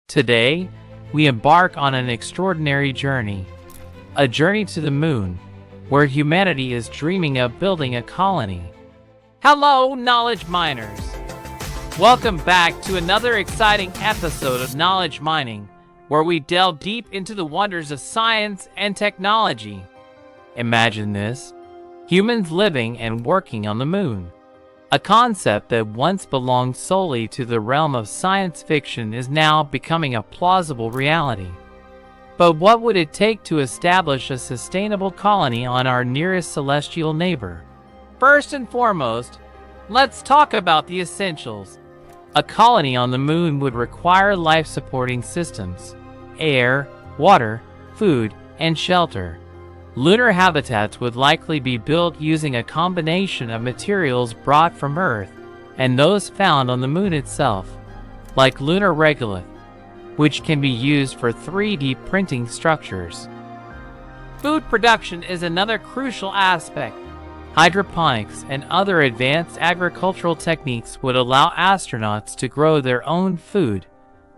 Today, we embark on an extraordinary journey. A journey to the moon, where humanity is dreaming of building a colony. Hello, knowledge miners! Welcome back to another exciting episode of Knowledge Mining, where we delve deep into the wonders of science and technology. Imagine this: humans living and working on the moon. A concept that once belonged solely to the realm of science fiction is now becoming a plausible reality. But what would it take to establish a sustainable colony on our nearest celestial neighbor? First and foremost, let's talk about the essentials. A colony on the moon would require life-supporting systems: air, water, food, and shelter. Lunar habitats would likely be built using a combination of materials brought from Earth and those found on the moon itself, like lunar regolith, which can be used for 3D printing structures. Food production is another crucial aspect. Hydroponics and other advanced agricultural techniques would allow astronauts to grow their own food,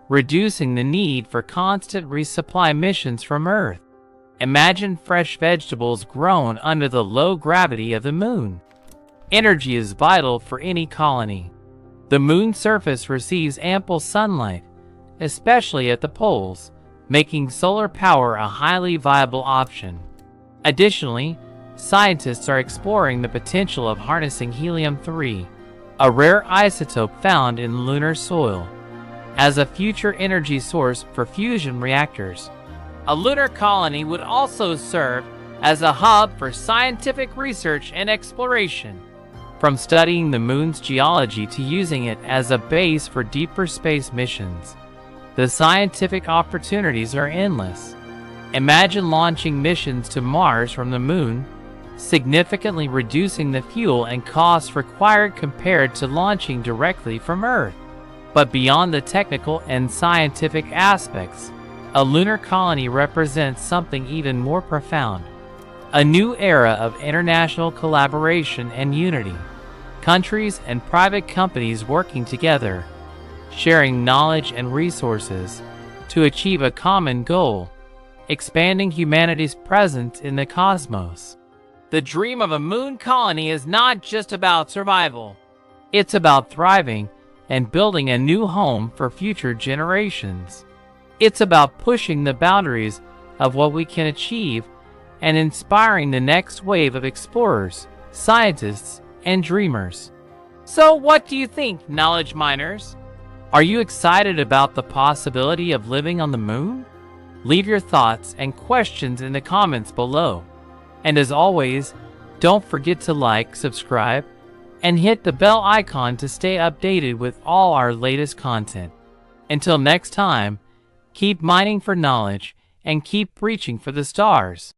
reducing the need for constant resupply missions from Earth. Imagine fresh vegetables grown under the low gravity of the moon. Energy is vital for any colony. The moon's surface receives ample sunlight, especially at the poles, making solar power a highly viable option. Additionally, scientists are exploring the potential of harnessing helium-3, a rare isotope found in lunar soil, as a future energy source for fusion reactors. A lunar colony would also serve as a hub for scientific research and exploration, from studying the moon's geology to using it as a base for deeper space missions. The scientific opportunities are endless. Imagine launching missions to Mars from the moon, significantly reducing the fuel and costs required compared to launching directly from Earth. But beyond the technical and scientific aspects, a lunar colony represents something even more profound: a new era of international collaboration and unity. Countries and private companies working together, sharing knowledge and resources to achieve a common goal: expanding humanity's presence in the cosmos. The dream of a moon colony is not just about survival. It's about thriving and building a new home for future generations. It's about pushing the boundaries of what we can achieve and inspiring the next wave of explorers, scientists, and dreamers. So what do you think, knowledge miners? Are you excited about the possibility of living on the moon? Leave your thoughts and questions in the comments below. And as always, don't forget to like, subscribe, and hit the bell icon to stay updated with all our latest content. Until next time, keep mining for knowledge and keep reaching for the stars.